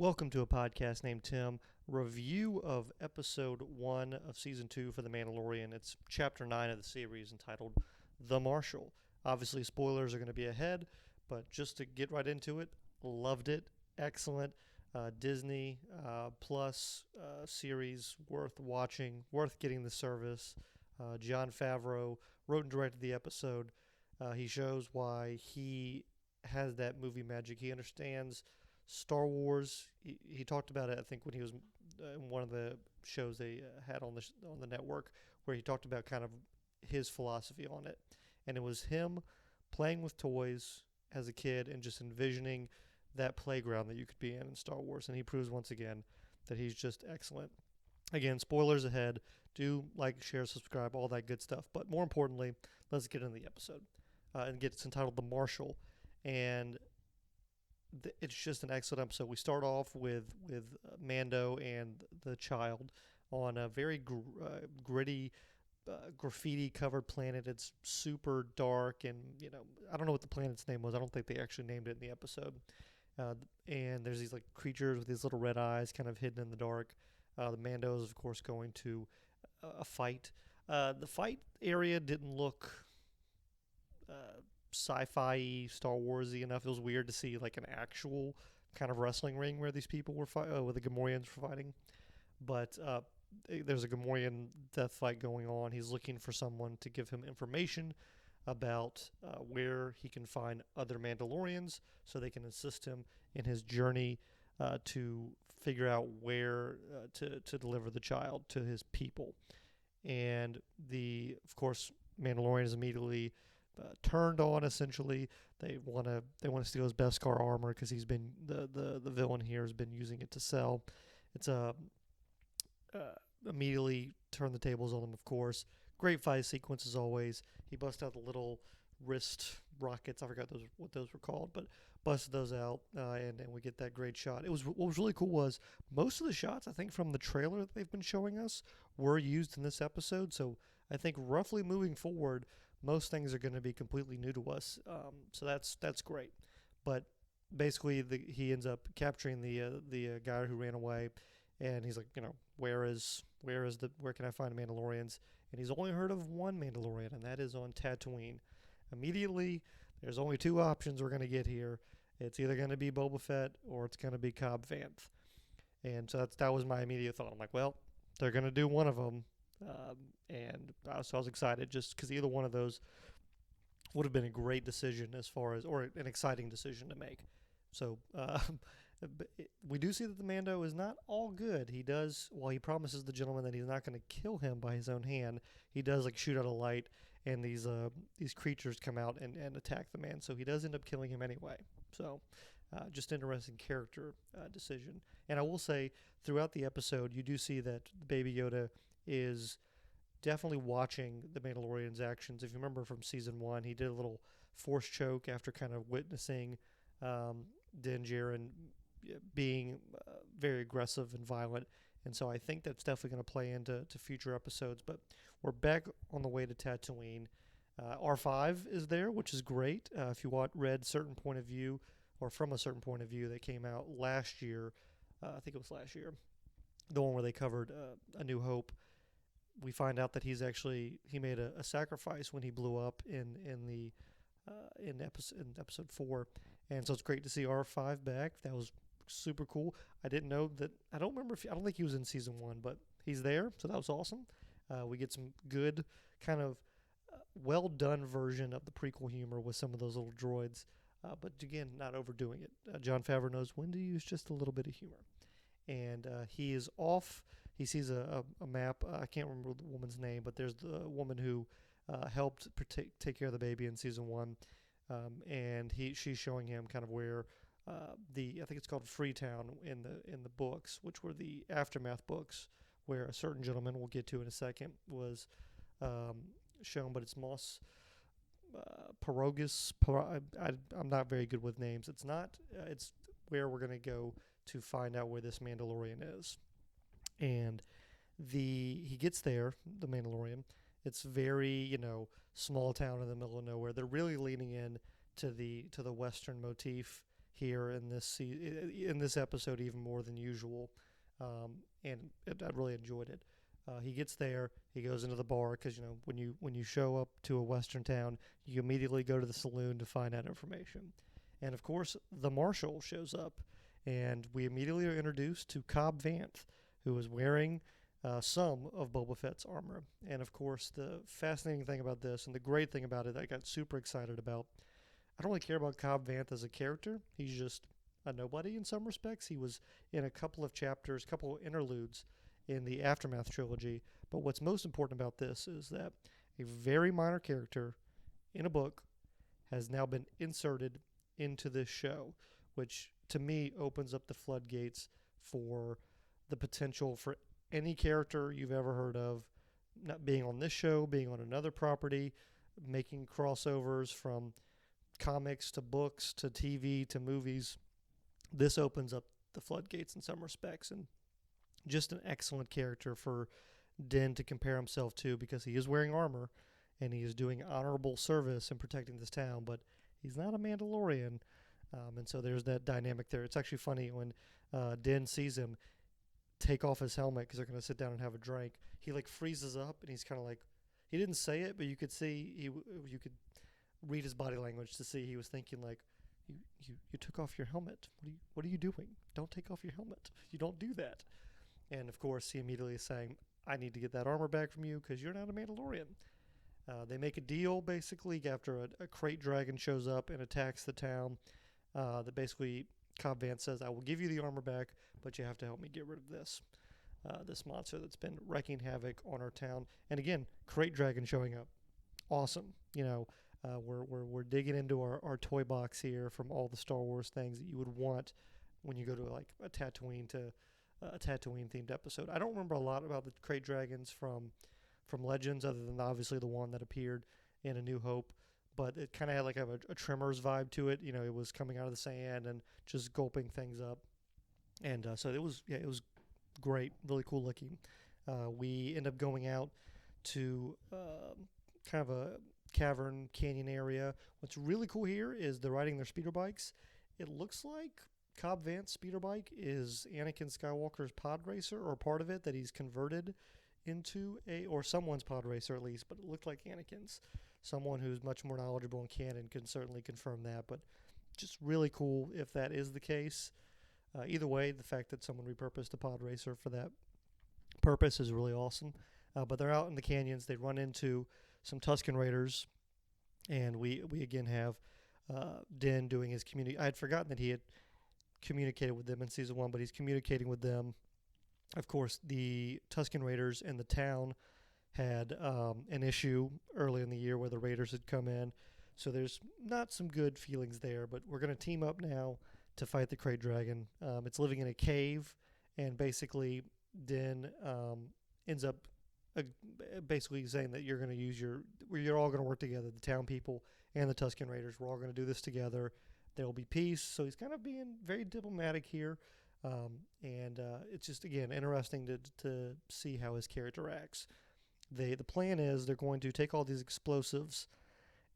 Welcome to a podcast named Tim. Review of episode 1 of season 2 for The Mandalorian. It's chapter 9 of the series entitled The Marshal. Obviously, spoilers are going to be ahead, but just to get right into it, loved it. Excellent. Disney Plus series worth watching, worth getting the service. Jon Favreau wrote and directed the episode. He shows why he has that movie magic. He understands Star Wars. He talked about it, I think, when he was in one of the shows they had on the network, where he talked about kind of his philosophy on it, and it was him playing with toys as a kid and just envisioning that playground that you could be in Star Wars. And he proves once again that he's just excellent. Again, spoilers ahead. Do like, share, subscribe, all that good stuff. But more importantly, let's get into the episode it's entitled "The Marshal," and it's just an excellent episode. We start off with Mando and the child on a very gritty, graffiti covered planet. It's super dark, and I don't know what the planet's name was. I don't think they actually named it in the episode. And there's these like creatures with these little red eyes, kind of hidden in the dark. The Mando is of course going to a fight. The fight area didn't look sci-fi Star Warsy enough. It was weird to see like an actual kind of wrestling ring where these people were where the Gamorreans were fighting. But there's a Gamorrean death fight going on. He's looking for someone to give him information about where he can find other Mandalorians so they can assist him in his journey to figure out where to deliver the child to his people. And of course, Mandalorian is immediately turned on. Essentially, they want to steal his Beskar armor because he's been the villain here has been using it to sell. It's immediately turn the tables on him. Of course, great fight sequence as always. He busts out the little wrist rockets. I forgot what those were called, but busted those out, and we get that great shot. What was really cool was most of the shots, I think, from the trailer that they've been showing us were used in this episode. So I think roughly moving forward, most things are going to be completely new to us. So that's great. But basically, he ends up capturing the guy who ran away, and he's like, where can I find Mandalorians? And he's only heard of one Mandalorian, and that is on Tatooine. Immediately, there's only two options we're going to get here. It's either going to be Boba Fett or it's going to be Cobb Vanth. And so that was my immediate thought. I'm like, well, they're going to do one of them. So I was excited just because either one of those would have been a great decision or an exciting decision to make. So we do see that the Mando is not all good. While he promises the gentleman that he's not going to kill him by his own hand, he does like shoot out a light, and these creatures come out and attack the man. So he does end up killing him anyway. So just interesting character decision. And I will say, throughout the episode, you do see that Baby Yoda is definitely watching the Mandalorian's actions. If you remember from season 1, he did a little force choke after kind of witnessing Din Djarin being very aggressive and violent. And so I think that's definitely going to play into future episodes. But we're back on the way to Tatooine. R5 is there, which is great. If you read Certain Point of View, or From a Certain Point of View, that came out last year, I think it was last year, the one where they covered A New Hope, we find out that he made a sacrifice when he blew up in episode 4. And so it's great to see R5 back. That was super cool. I didn't know that. I don't think he was in season 1, but he's there, so that was awesome. We get some good kind of well done version of the prequel humor with some of those little droids, but again, not overdoing it. Jon Favreau knows when to use just a little bit of humor. And he is off. He sees a map. I can't remember the woman's name, but there's the woman who helped take care of the baby in season 1. And she's showing him kind of where I think it's called Freetown in the books, which were the Aftermath books, where a certain gentleman we'll get to in a second was shown, but it's Mos Pirogus. I'm not very good with names. It's not. It's where we're going to go to find out where this Mandalorian is. And he gets there, the Mandalorian. It's very, small town in the middle of nowhere. They're really leaning in to the Western motif here in in this episode even more than usual, I really enjoyed it. He gets there, he goes into the bar because when you show up to a western town, you immediately go to the saloon to find out information, and of course the marshal shows up, and we immediately are introduced to Cobb Vanth, who is wearing some of Boba Fett's armor. And of course, the fascinating thing about this, and the great thing about it, that I got super excited about. I don't really care about Cobb Vanth as a character. He's just a nobody in some respects. He was in a couple of chapters, couple of interludes in the Aftermath trilogy. But what's most important about this is that a very minor character in a book has now been inserted into this show, which to me opens up the floodgates for the potential for any character you've ever heard of not being on this show, being on another property, making crossovers from comics to books to TV to movies. This opens up the floodgates in some respects, and just an excellent character for Din to compare himself to, because he is wearing armor and he is doing honorable service in protecting this town, but he's not a Mandalorian. And so there's that dynamic there. It's actually funny when Din sees him take off his helmet because they're going to sit down and have a drink. He like freezes up and he's kind of like, he didn't say it, but you could see you could read his body language to see he was thinking like, you took off your helmet. What are you doing? Don't take off your helmet. You don't do that. And of course, he immediately is saying, I need to get that armor back from you because you're not a Mandalorian. They make a deal basically after a crate dragon shows up and attacks the town. That basically Cobb Vanth says, I will give you the armor back, but you have to help me get rid of this monster that's been wreaking havoc on our town. And again, crate dragon showing up. Awesome. We're digging into our toy box here from all the Star Wars things that you would want when you go to like a Tatooine themed episode. I don't remember a lot about the crate dragons from Legends, other than obviously the one that appeared in A New Hope. But it kind of had like a Tremors vibe to it. It was coming out of the sand and just gulping things up. And so it was great, really cool looking. We end up going out to kind of a cavern canyon area. What's really cool here is they're riding their speeder bikes. It looks like Cobb Vanth's speeder bike is Anakin Skywalker's pod racer, or part of it that he's converted into or someone's pod racer at least, but it looked like Anakin's. Someone who's much more knowledgeable in canon can certainly confirm that, but just really cool if that is the case. Either way, the fact that someone repurposed a pod racer for that purpose is really awesome. But they're out in the canyons. They run into some Tusken Raiders, and we again have Din doing his community. I had forgotten that he had communicated with them in season 1, but he's communicating with them. Of course, the Tusken Raiders and the town had an issue early in the year where the Raiders had come in. So there's not some good feelings there, but we're going to team up now to fight the Krayt Dragon. It's living in a cave, and basically Din ends up basically saying that you're going to you're all going to work together, the town people and the Tusken Raiders. We're all going to do this together. There will be peace. So he's kind of being very diplomatic here. And it's just, again, interesting to see how his character acts. The plan is they're going to take all these explosives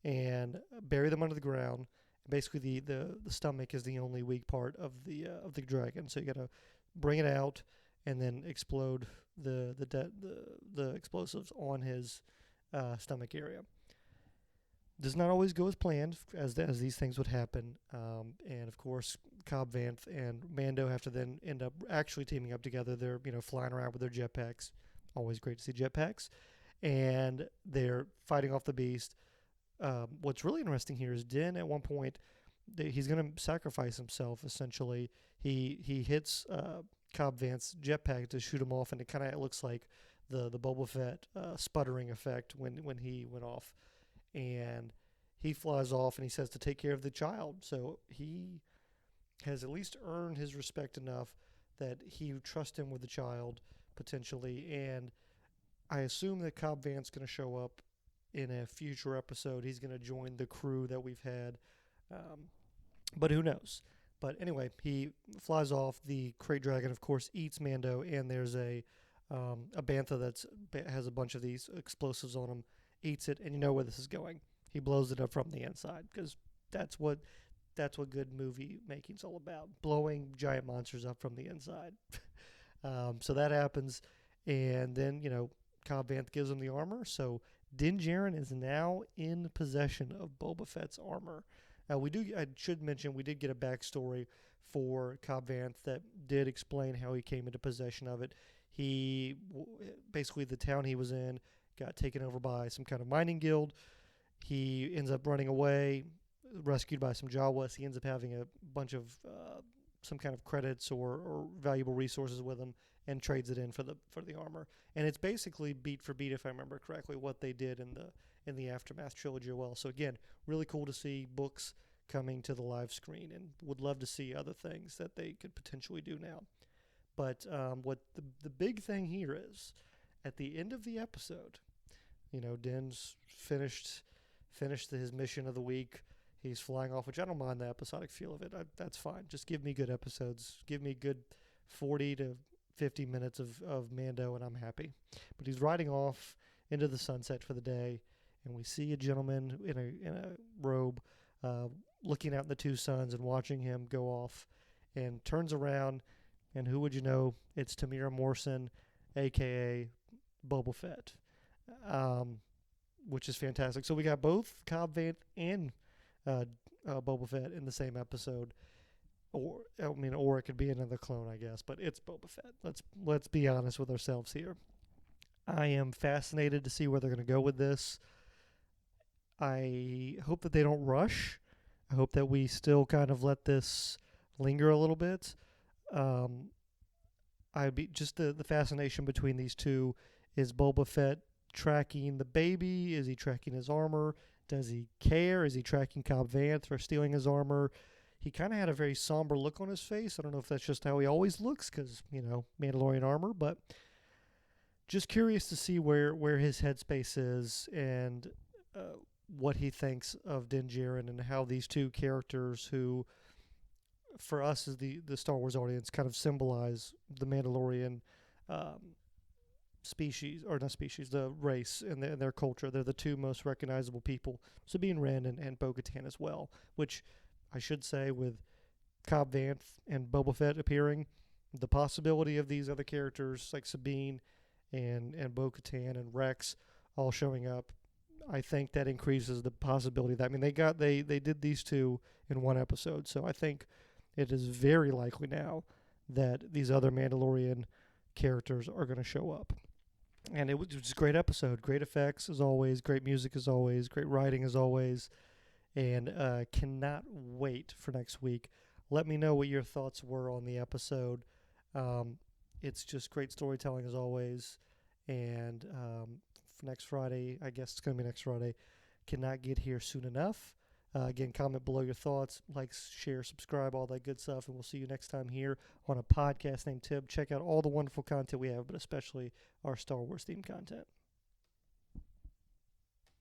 and bury them under the ground. Basically, the stomach is the only weak part of the dragon. So you got to bring it out and then explode the explosives on his stomach area. Does not always go as planned, as these things would happen. And of course, Cobb Vanth and Mando have to then end up actually teaming up together. They're flying around with their jetpacks. Always great to see jetpacks. And they're fighting off the beast. What's really interesting here is Din at one point, he's going to sacrifice himself, essentially. He hits Cobb Vanth's jetpack to shoot him off, and it kind of looks like the Boba Fett sputtering effect when he went off. And he flies off, and he says to take care of the child. So he has at least earned his respect enough that he trusts him with the child, potentially. And I assume that Cobb Vanth's going to show up in a future episode. He's going to join the crew that we've had. But who knows? But anyway, he flies off. The Krayt Dragon, of course, eats Mando, and there's a bantha that has a bunch of these explosives on him, eats it, and you know where this is going. He blows it up from the inside, because that's what that's what good movie making's all about: blowing giant monsters up from the inside. So that happens, and then Cobb Vanth gives him the armor. So Din Djarin is now in possession of Boba Fett's armor. I should mention we did get a backstory for Cobb Vanth that did explain how he came into possession of it. Basically the town he was in got taken over by some kind of mining guild. He ends up running away, rescued by some Jawas. He ends up having a bunch of some kind of credits or valuable resources with him, and trades it in for the armor. And it's basically beat for beat, if I remember correctly, what they did in the Aftermath trilogy as well. So again, really cool to see books coming to the live screen, and would love to see other things that they could potentially do now. But what the big thing here is, at the end of the episode, Din's finished his mission of the week. He's flying off, which I don't mind the episodic feel of it. That's fine. Just give me good episodes. Give me good 40 to 50 minutes of Mando, and I'm happy. But he's riding off into the sunset for the day, and we see a gentleman in a robe looking out in the two suns and watching him go off, and turns around, and who would you know? It's Tamira Morrison, a.k.a. Boba Fett, which is fantastic. So we got both Cobb Vanth and Boba Fett in the same episode, or it could be another clone, I guess, but it's Boba Fett. Let's be honest with ourselves here. I am fascinated to see where they're going to go with this. I hope that they don't rush. I hope that we still kind of let this linger a little bit. I'd be just the fascination between these two. Is Boba Fett tracking the baby? Is he tracking his armor? Does he care? Is he tracking Cobb Vanth for stealing his armor? He kind of had a very somber look on his face. I don't know if that's just how he always looks because, Mandalorian armor, but just curious to see where his headspace is, and what he thinks of Din Djarin, and how these two characters, who for us as the Star Wars audience, kind of symbolize the Mandalorian the race and their culture. They're the two most recognizable people, Sabine Wren and Bo-Katan as well, which I should say, with Cobb Vanth and Boba Fett appearing, the possibility of these other characters like Sabine and Bo-Katan and Rex all showing up, I think that increases the possibility that, they did these two in one episode, so I think it is very likely now that these other Mandalorian characters are going to show up. And it was just a great episode. Great effects as always. Great music as always. Great writing as always. And cannot wait for next week. Let me know what your thoughts were on the episode. It's just great storytelling as always. And for next Friday, I guess it's going to be next Friday, cannot get here soon enough. Again, comment below your thoughts, like, share, subscribe, all that good stuff, and we'll see you next time here on a podcast named Tib. Check out all the wonderful content we have, but especially our Star Wars themed content.